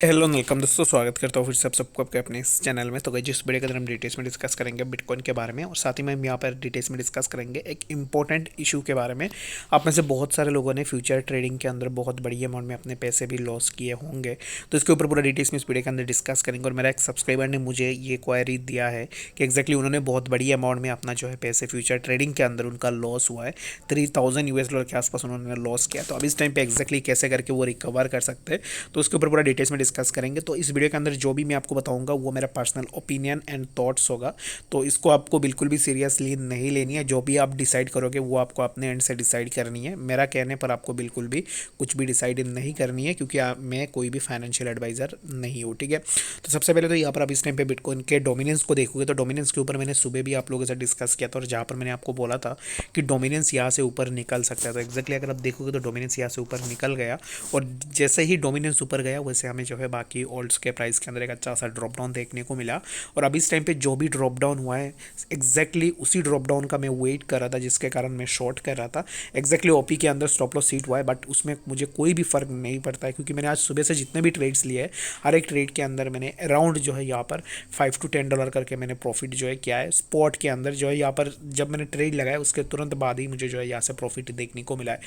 Hello welcome दोस्तों, स्वागत करता हूँ फिर से आप सबको आपके अपने इस चैनल में। तो गाइस जिस वीडियो के अंदर हम डिटेल्स में डिस्कस करेंगे बिटकॉइन के बारे में, और साथ ही में हम यहाँ पर डिटेल्स में डिस्कस करेंगे एक इंपॉर्टेंट इशू के बारे में। आप में से बहुत सारे लोगों ने फ्यूचर ट्रेडिंग के अंदर बहुत बड़ी अमाउंट में अपने पैसे भी लॉस किए होंगे, तो इसके ऊपर पूरा डिटेल्स में इस वीडियो के अंदर डिस्कस करेंगे। और मेरा एक सब्सक्राइबर ने मुझे ये क्वायरी दिया है कि एक्जैक्टली उन्होंने बहुत बड़ी अमाउंट में अपना जो है पैसे फ्यूचर ट्रेडिंग के अंदर उनका लॉस हुआ है। $3000 के आसपास उन्होंने लॉस किया। तो अब इस टाइम पे एक्जैक्टली कैसे करके वो रिकवर कर सकते हैं, तो उसके ऊपर पूरा डिटेल्स में डिस्कस करेंगे। तो इस वीडियो के अंदर जो भी मैं आपको बताऊंगा वो मेरा पर्सनल ओपिनियन एंड थॉट्स होगा, तो इसको आपको बिल्कुल भी सीरियसली नहीं लेनी है। जो भी आप डिसाइड करोगे वो आपको अपने एंड से डिसाइड करनी है। मेरा कहने पर आपको बिल्कुल भी कुछ भी डिसाइड नहीं करनी है, क्योंकि मैं कोई भी फाइनेंशियल एडवाइज़र नहीं हूँ, ठीक है। तो सबसे पहले तो यहाँ पर आप इस टाइम पे बिटकॉइन के डोमिनेंस को देखोगे, तो डोमिनेंस के ऊपर मैंने सुबह भी आप लोगों से डिस्कस किया था, और जहाँ पर मैंने आपको बोला था कि डोमिनेंस यहाँ से ऊपर निकल सकता है। तो एक्जैक्टली अगर आप देखोगे तो डोमिनेंस यहाँ से ऊपर निकल गया, और जैसे ही डोमिनेंस ऊपर गया वैसे हमें जो है बाकी ऑल्ट्स के प्राइस के अंदर एक अच्छा सा ड्रॉप डाउन देखने को मिला। और अभी इस टाइम पे जो भी ड्रॉप डाउन हुआ है एग्जैक्टली उसी ड्रॉप डाउन का मैं वेट कर रहा था, जिसके कारण मैं शॉर्ट कर रहा था। एग्जैक्टली ओपी के अंदर स्टॉप लॉस हिट हुआ है, बट उसमें मुझे कोई भी फर्क नहीं पड़ता है, क्योंकि मैंने आज सुबह से जितने भी ट्रेड्स लिए हैं हर एक ट्रेड के अंदर मैंने अराउंड जो है यहाँ पर $5 to $10 करके मैंने प्रॉफिट जो है किया है। स्पॉट के अंदर जो है यहाँ पर जब मैंने ट्रेड लगाया उसके तुरंत बाद ही मुझे जो है यहाँ से प्रॉफिट देखने को मिला है।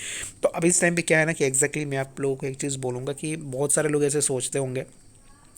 तो अभी इस टाइम पे क्या है ना कि एग्जैक्टली मैं आप लोगों को एक चीज़ बोलूँगा कि बहुत सारे लोग ऐसे सोचते होंगे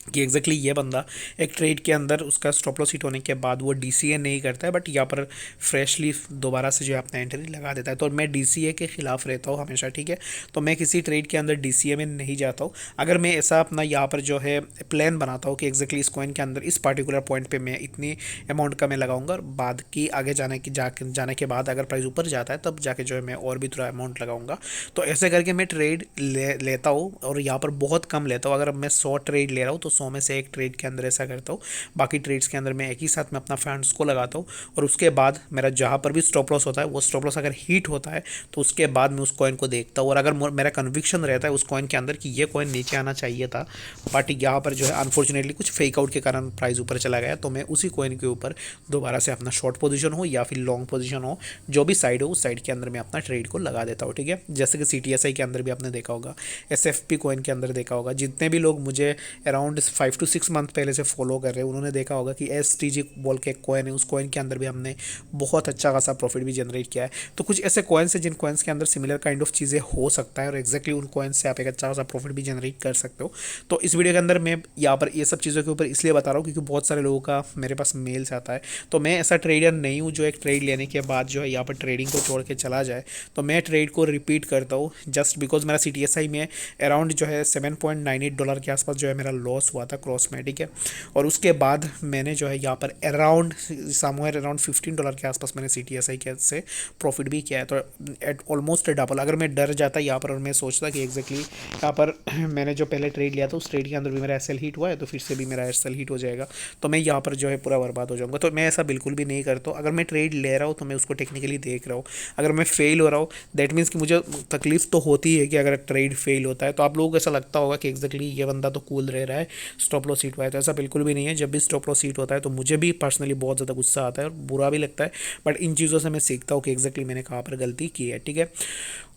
कि एग्जैक्टली ये बंदा एक ट्रेड के अंदर उसका स्टॉप लॉस हिट होने के बाद वो डीसीए नहीं करता है, बट यहाँ पर फ्रेशली दोबारा से जो है अपना एंट्री लगा देता है। तो मैं डीसीए के खिलाफ रहता हूँ हमेशा, ठीक है। तो मैं किसी ट्रेड के अंदर डीसीए में नहीं जाता हूँ। अगर मैं ऐसा अपना यहाँ पर जो है प्लान बनाता हूँ कि एग्जैक्टली इस कॉइन के अंदर इस पर्टिकुलर पॉइंट पर मैं इतनी अमाउंट का मैं लगाऊंगा, और बाद की आगे जाने के बाद अगर प्राइस ऊपर जाता है तब जाके जो है मैं और भी थोड़ा अमाउंट लगाऊंगा। तो ऐसे करके मैं ट्रेड लेता हूँ, और यहाँ पर बहुत कम लेता हूँ। अगर मैं 100 ट्रेड ले रहा हूँ तो 100 में से एक ट्रेड के अंदर ऐसा करता हूँ। बाकी ट्रेड्स के अंदर मैं एक ही साथ में अपना फंड्स को लगाता हूँ, और उसके बाद मेरा जहाँ पर भी स्टॉप लॉस होता है वो स्टॉप लॉस अगर हीट होता है तो उसके बाद मैं उस कॉइन को देखता हूँ। और अगर मेरा कन्विक्शन रहता है उस कॉइन के अंदर कि ये कॉइन नीचे आना चाहिए था, बट यहाँ पर जो है अनफॉर्चुनेटली कुछ फेक आउट के कारण प्राइस ऊपर चला गया, तो मैं उसी कॉइन के ऊपर दोबारा से अपना शॉर्ट पोजीशन हो या फिर लॉन्ग पोजीशन हो, जो भी साइड हो उस साइड के अंदर मैं अपना ट्रेड को लगा देता हूँ, ठीक है। जैसे कि सीटीएसआई के अंदर भी आपने देखा होगा, एसएफपी कॉइन के अंदर देखा होगा। जितने भी लोग मुझे अराउंड 5 to 6 मंथ पहले से फॉलो कर रहे हैं उन्होंने देखा होगा कि एसटीजी बोल के एक कॉइन है, उस कॉइन के अंदर भी हमने बहुत अच्छा खासा प्रॉफिट भी जनरेट किया है। तो कुछ ऐसे कॉइन्स हैं जिन कॉइन्स के अंदर सिमिलर काइंड ऑफ चीज़ें हो सकता है, और एक्जैक्टली उन कॉइन्स से आप एक अच्छा खासा प्रॉफिट भी जनरेट कर सकते हो। तो इस वीडियो के अंदर मैं यहाँ पर ये सब चीज़ों के ऊपर इसलिए बता रहा हूँ क्योंकि बहुत सारे लोगों का मेरे पास मेल्स आता है। तो मैं ऐसा ट्रेडर नहीं हूँ जो एक ट्रेड लेने के बाद जो है यहाँ पर ट्रेडिंग को छोड़ के चला जाए। तो मैं ट्रेड को रिपीट करता हूँ जस्ट बिकॉज मेरा सीटीएसआई में अराउंड जो है $7.98 के आसपास जो है मेरा लॉस हुआ था क्रॉस में, ठीक है। और उसके बाद मैंने जो है यहाँ पर अराउंड समवेयर अराउंड $15 के आसपास मैंने सीटीएसआई के से प्रॉफिट भी किया है। तो एट ऑलमोस्ट डबल। अगर मैं डर जाता यहाँ पर और मैं सोचता कि एग्जैक्टली यहाँ पर मैंने जो पहले ट्रेड लिया था उस ट्रेड के अंदर भी मेरा एसएल हिट हुआ है तो फिर से भी मेरा एसएल हिट हो जाएगा, तो मैं यहाँ पर जो है पूरा बर्बाद हो जाऊँगा। तो मैं ऐसा बिल्कुल भी नहीं करता हूँ। अगर मैं ट्रेड ले रहा हूँ तो मैं उसको टेक्निकली देख रहा हूँ। अगर मैं फेल हो रहा हूँ दैट मीन्स कि मुझे तकलीफ तो होती है कि अगर ट्रेड फेल होता है, तो आप लोगों को ऐसा लगता होगा कि एग्जैक्टली ये बंदा तो कूल रह रहा है, स्टॉप लॉस हिट हुआ है। तो ऐसा बिल्कुल भी नहीं है। जब भी स्टॉप लॉस हिट होता है तो मुझे भी पर्सनली बहुत ज़्यादा गुस्सा आता है और बुरा भी लगता है, बट इन चीज़ों से मैं सीखता हूँ कि एग्जैक्टली मैंने कहाँ पर गलती की है, ठीक है।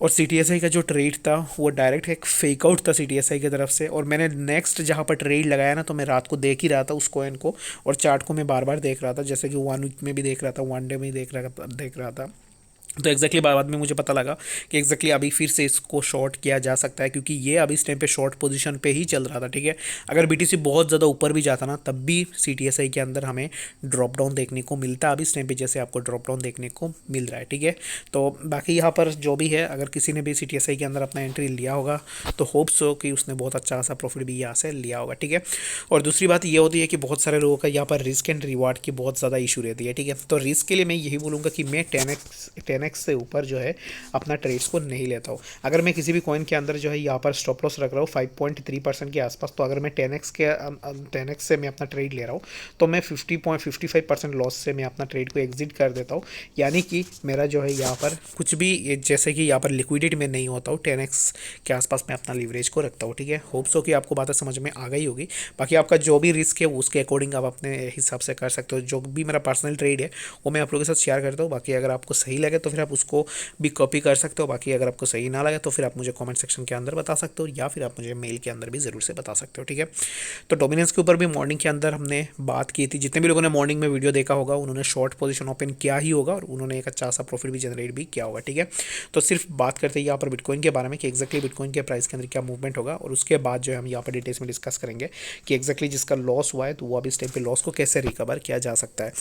और सीटीएसआई का जो ट्रेड था वो डायरेक्ट एक फेक आउट था सीटीएसआई की तरफ से, और मैंने नेक्स्ट जहाँ पर ट्रेड लगाया ना तो मैं रात को देख ही रहा था उस कॉइन को, और चार्ट को मैं बार बार देख रहा था, जैसे कि 1 वीक में भी देख रहा था, 1 डे में ही देख रहा था। तो एक्जैक्टली बाद में मुझे पता लगा कि एग्जैक्टली अभी फिर से इसको शॉर्ट किया जा सकता है, क्योंकि ये अभी इस टाइम पे शॉर्ट पोजीशन पे ही चल रहा था, ठीक है। अगर बीटीसी बहुत ज़्यादा ऊपर भी जाता ना तब भी सीटीएसआई के अंदर हमें ड्रॉप डाउन देखने को मिलता, अभी इस टाइम पे जैसे आपको ड्रॉप डाउन देखने को मिल रहा है, ठीक है। तो बाकी यहाँ पर जो भी है, अगर किसी ने भी सीटीएसआई के अंदर अपना एंट्री लिया होगा तो होप्स हो कि उसने बहुत अच्छा खासा प्रॉफिट भी यहाँ से लिया होगा, ठीक है। और दूसरी बात ये होती है कि बहुत सारे लोगों का यहाँ पर रिस्क एंड रिवार्ड की बहुत ज़्यादा इशू रहती है, ठीक है। तो रिस्क के लिए मैं यही बोलूँगा कि मैं 10x से ऊपर जो है अपना ट्रेड्स को नहीं लेता हूँ। अगर मैं किसी भी कॉइन के अंदर जो है यहाँ पर स्टॉप लॉस रख रहा हूँ 5.3% के आसपास, तो अगर मैं 10x से मैं अपना ट्रेड ले रहा हूँ तो मैं 50.55% लॉस से मैं अपना ट्रेड को एग्जिट कर देता हूँ। यानी कि मेरा जो है यहाँ पर कुछ भी जैसे कि यहाँ पर लिक्विडिटी में नहीं होता हूँ, 10x के आसपास मैं अपना लीवरेज को रखता हूँ, ठीक है। होप्स हो कि आपको बातें समझ में आ गई होगी। बाकी आपका जो भी रिस्क है उसके अकॉर्डिंग आप अपने हिसाब से कर सकते हो। जो भी मेरा पर्सनल ट्रेड है वो मैं आप लोगों के साथ शेयर करता हूँ। बाकी अगर आपको सही लगे तो फिर आप उसको भी कॉपी कर सकते हो। बाकी अगर आपको सही ना लगे तो फिर आप मुझे कमेंट सेक्शन के अंदर बता सकते हो, या फिर आप मुझे मेल के अंदर भी ज़रूर से बता सकते हो, ठीक है। तो डोमिनेंस के ऊपर भी मॉर्निंग के अंदर हमने बात की थी। जितने भी लोगों ने मॉर्निंग में वीडियो देखा होगा उन्होंने शॉर्ट पोजीशन ओपन किया ही होगा और उन्होंने एक अच्छा सा प्रॉफिट भी जनरेट भी किया होगा, ठीक है। तो सिर्फ बात करते हैं यहाँ पर बिटकॉइन के बारे में कि एक्जैक्टली बिटकॉइन के प्राइस के अंदर क्या मूवमेंट होगा, और उसके बाद जो है हम यहाँ पर डिटेल्स में डिस्कस करेंगे कि एक्जैक्टली जिसका लॉस हुआ है तो वो अब इस टाइम पे लॉस को कैसे रिकवर किया जा सकता है।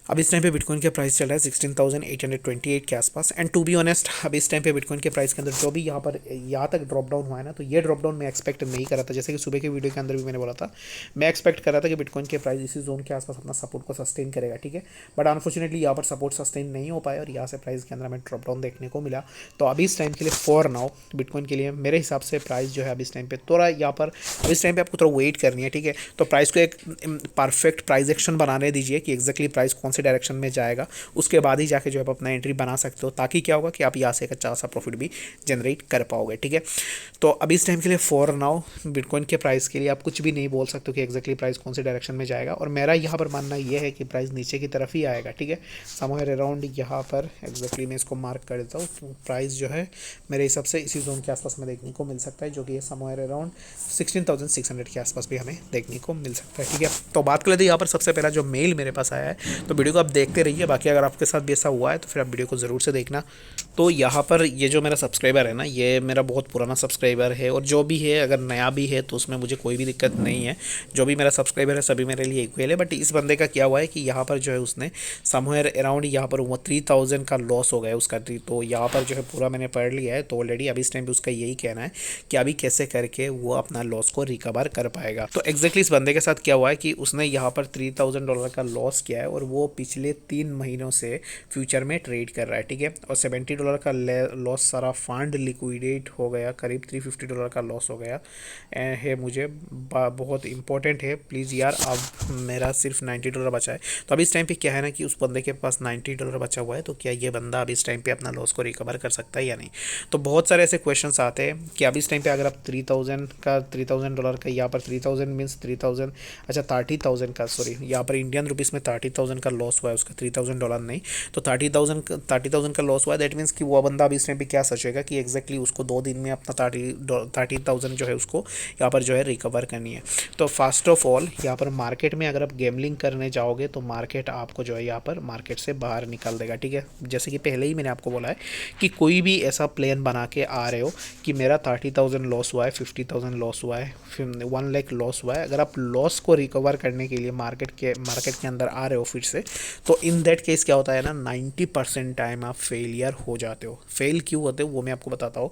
अब इस टाइम पे बिटकॉइन के प्राइस चल रहा है 16,828 के आसपास। एंड टू बी ऑनेस्ट अब इस टाइम पे बिटकॉइन के प्राइस के अंदर जो भी यहाँ तक ड्रॉप डाउन हुआ है ना, तो ये ड्रॉप डाउन मैं एक्सपेक्ट नहीं कर रहा था। जैसे कि सुबह के वीडियो के अंदर भी मैंने बोला था, मैं एक्सपेक्ट कर रहा था कि बिटकॉइन के प्राइस इसी जोन के आसपास अपना सपोर्ट को सस्टेन करेगा, ठीक है। बट अनफॉर्चुनेटली यहाँ पर सपोर्ट सस्टेन नहीं हो पाया और यहाँ से प्राइस के अंदर हमें ड्रॉप डाउन देखने को मिला। तो अभी इस टाइम के लिए फॉर नाउ बिटकॉइन के लिए मेरे हिसाब से प्राइस जो है अभी इस टाइम पे थोड़ा यहाँ पर अब इस टाइम पे आपको थोड़ा वेट करनी है, ठीक है। तो प्राइस को एक परफेक्ट प्राइस एक्शन बनाने दीजिए कि एक्जैक्टली प्राइस कौन से डायरेक्शन में जाएगा, उसके बाद ही जाके जो है आप अपना एंट्री बना सकते हो, ताकि क्या होगा कि आप यहाँ से एक अच्छा सा प्रॉफिट भी जनरेट कर पाओगे, ठीक है। तो अभी इस टाइम के लिए फॉर नाउ बिटकॉइन के प्राइस के लिए आप कुछ भी नहीं बोल सकते हो कि एक्जैक्टली प्राइस कौन से डायरेक्शन में जाएगा, और मेरा यहाँ पर मानना यह है कि प्राइस नीचे की तरफ ही आएगा, ठीक है। समवेयर अराउंड यहाँ पर एक्जैक्टली मैं इसको मार्क कर देता हूँ, तो प्राइस जो है मेरे हिसाब से इसी जोन के आसपास में देखने को मिल सकता है, जो कि समवेयर अराउंड 16,600 के आसपास भी हमें देखने को मिल सकता है, ठीक है। तो बात कर लेते हैं यहाँ पर सबसे पहला जो मेल मेरे पास आया है, तो वीडियो को आप देखते रहिए। बाकी अगर आपके साथ भी ऐसा हुआ है तो फिर आप वीडियो को ज़रूर से देखना। तो यहाँ पर ये जो मेरा सब्सक्राइबर है ना, ये मेरा बहुत पुराना सब्सक्राइबर है, और जो भी है अगर नया भी है तो उसमें मुझे कोई भी दिक्कत नहीं है। जो भी मेरा सब्सक्राइबर है सभी मेरे लिए इक्वल है। बट इस बंदे का क्या हुआ है कि यहाँ पर जो है उसने समवेयर अराउंड यहाँ पर वो 3,000 का लॉस हो गया उसका। तो यहाँ पर जो है पूरा मैंने पढ़ लिया है, तो ऑलरेडी अभी इस टाइम पे उसका यही कहना है कि अभी कैसे करके वो अपना लॉस को रिकवर कर पाएगा। तो एक्जैक्टली इस बंदे के साथ क्या हुआ है कि उसने यहाँ पर $3,000 का लॉस किया है, और वो पिछले 3 महीनों से फ्यूचर में ट्रेड कर रहा है, ठीक है। और $70 का लॉस सारा फंड लिक्विडेट हो गया, करीब $350 का लॉस हो गया है। मुझे बहुत इंपॉर्टेंट है, प्लीज़ यार अब मेरा सिर्फ $90 बचा है। तो अभी इस टाइम पे क्या है ना कि उस बंदे के पास $90 बचा हुआ है, तो क्या ये बंदा अभी इस टाइम पे अपना लॉस को रिकवर कर सकता है या नहीं। तो बहुत सारे ऐसे क्वेश्चन आते हैं कि अभी इस टाइम पे अगर आप $3,000 का यहाँ पर 3,000 मीन्स 3,000 अच्छा 30,000 का, सॉरी यहाँ पर इंडियन रुपीज़ में 30,000 का लॉस हुआ है उसका, $3,000 नहीं। तो 30,000 का लॉस हुआ है। दैट मीन्स कि वो बंदा अभी इस टाइम पे क्या सोचेगा कि एक्जैक्टली उसको 2 दिन में अपना 30,000 जो है उसको यहाँ पर जो है रिकवर करनी है। तो फर्स्ट ऑफ ऑल यहाँ पर मार्केट में अगर आप गेमलिंग करने जाओगे तो मार्केट आपको जो है यहाँ पर मार्केट से बाहर निकाल देगा, ठीक है। जैसे कि पहले ही मैंने आपको बोला है कि कोई भी ऐसा प्लान बना के आ रहे हो कि मेरा 30,000 लॉस हुआ है, 50,000 लॉस हुआ है, 1 लाख लॉस हुआ है, अगर आप लॉस को रिकवर करने के लिए मार्केट के अंदर आ रहे हो फिर से, तो इन दैट केस क्या होता है ना, 90% टाइम आप फेलियर हो जाते हो। फेल क्यों होते हो वो मैं आपको बताता हूँ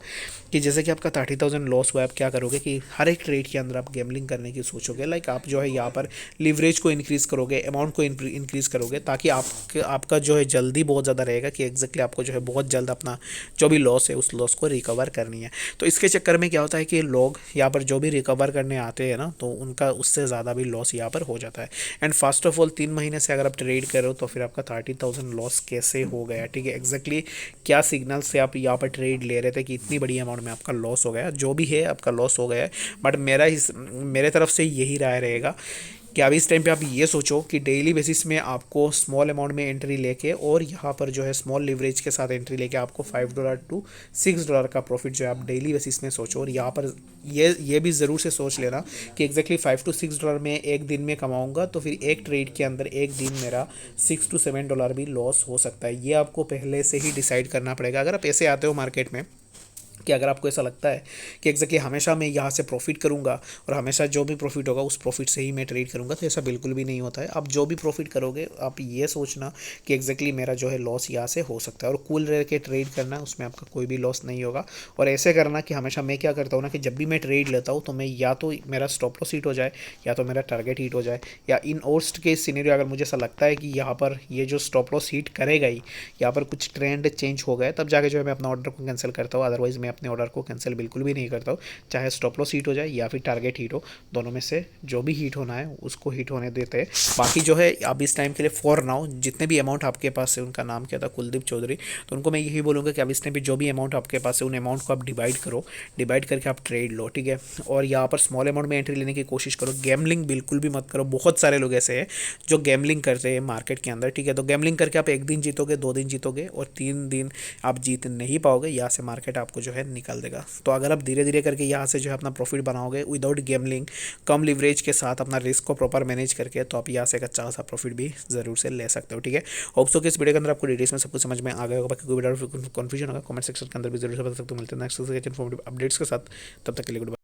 कि जैसे कि आपका 30,000 लॉस हुआ है, आप क्या करोगे कि हर एक ट्रेड के अंदर आप गैम्बलिंग करने की सोचोगे। लाइक आप जो है यहाँ पर लिवरेज को इंक्रीज़ करोगे, अमाउंट को इंक्रीज़ करोगे, ताकि आपका जो है जल्दी बहुत ज़्यादा रहेगा कि एक्जैक्टली आपको जो है बहुत जल्द अपना जो भी लॉस है उस लॉस को रिकवर करनी है। तो इसके चक्कर में क्या होता है कि लोग यहाँ पर जो भी रिकवर करने आते हैं ना, तो उनका उससे ज़्यादा भी लॉस यहाँ पर हो जाता है। एंड फर्स्ट ऑफ ऑल 3 महीने से अगर आप ट्रेड करो तो फिर आपका 30,000 लॉस कैसे हो गया, ठीक है। एक्जैक्टली क्या सिग्नल से आप यहाँ पर ट्रेड ले रहे थे कि इतनी बड़ी अमाउंट में आपका लॉस हो गया, जो भी है आपका लॉस हो गया है। बट मेरे तरफ से यही राय रहेगा कि अभी इस टाइम पे आप ये सोचो कि डेली बेसिस में आपको स्मॉल अमाउंट में एंट्री लेके और यहाँ पर जो है स्मॉल लिवरेज के साथ एंट्री लेके आपको $5 to $6 का प्रॉफिट जो है आप डेली बेसिस में सोचो। और यहाँ पर ये भी ज़रूर से सोच लेना कि एक्जैक्टली $5 to $6 में एक दिन में कमाऊँगा, तो फिर एक ट्रेड के अंदर एक दिन मेरा $6 to $7 भी लॉस हो सकता है। ये आपको पहले से ही डिसाइड करना पड़ेगा। अगर आप ऐसे आते हो मार्केट में कि अगर आपको ऐसा लगता है कि एक्जैक्टली हमेशा मैं यहाँ से प्रॉफिट करूँगा और हमेशा जो भी प्रॉफिट होगा उस प्रॉफिट से ही मैं ट्रेड करूँगा, तो ऐसा बिल्कुल भी नहीं होता है। आप जो भी प्रॉफिट करोगे आप ये सोचना कि एक्जैक्टली मेरा जो है लॉस यहाँ से हो सकता है, और कूल रह के ट्रेड करना, उसमें आपका कोई भी लॉस नहीं होगा। और ऐसे करना कि हमेशा मैं क्या करता हूँ ना कि जब भी मैं ट्रेड लेता हूँ तो मैं या तो मेरा स्टॉप लॉस हिट हो जाए या तो मेरा टारगेट हिट हो जाए, या इन वर्स्ट केस सिनेरियो अगर मुझे ऐसा लगता है कि यहाँ पर ये जो स्टॉप लॉस हिट करेगा ही, यहाँ पर कुछ ट्रेंड चेंज हो गया, तब जाके जो है मैं अपना ऑर्डर को कैंसिल करता हूँ। अदरवाइज मैं अपने ऑर्डर को कैंसिल बिल्कुल भी नहीं करता हूँ, चाहे स्टॉप लॉस हीट हो जाए या फिर टारगेट हीट हो, दोनों में से जो भी हीट होना है उसको हीट होने देते हैं। बाकी जो है अब इस टाइम के लिए फॉर नाउ जितने भी अमाउंट आपके पास है, उनका नाम क्या था, कुलदीप चौधरी, तो उनको मैं यही बोलूँगा कि अब इस टाइम पे जो भी अमाउंट आपके पास है उन अमाउंट को आप डिवाइड करो, डिवाइड करके आप ट्रेड लो, ठीक है। और यहाँ पर स्मॉल अमाउंट में एंट्री लेने की कोशिश करो, गैमलिंग बिल्कुल भी मत करो। बहुत सारे लोग ऐसे हैं जो गैमलिंग करते हैं मार्केट के अंदर, ठीक है। तो गैमलिंग करके आप एक दिन जीतोगे, 2 दिन जीतोगे और 3 दिन आप जीत नहीं पाओगे, यहाँ से मार्केट आपको जो है निकाल देगा। तो अगर आप धीरे धीरे करके यहाँ से जो है अपना प्रॉफिट बनाओगे विदाउट गैमलिंग, कम लिवरेज के साथ अपना रिस्क को प्रॉपर मैनेज करके, तो आप यहाँ से एक अच्छा सा प्रॉफिट भी जरूर से ले सकते हो, ठीक है। होप सो कि इस वीडियो के अंदर आपको डिटेल्स में सब कुछ समझ में आ गया होगा। बाकी कोई वीडियो कन्फ्यूजन होगा कमेंट सेक्शन के अंदर भी जरूर से बता सकते हो। मिलते हैं नेक्स्ट इन्फॉर्मेटिव अपडेट्स के साथ, तब तक के लिए गुड बाय।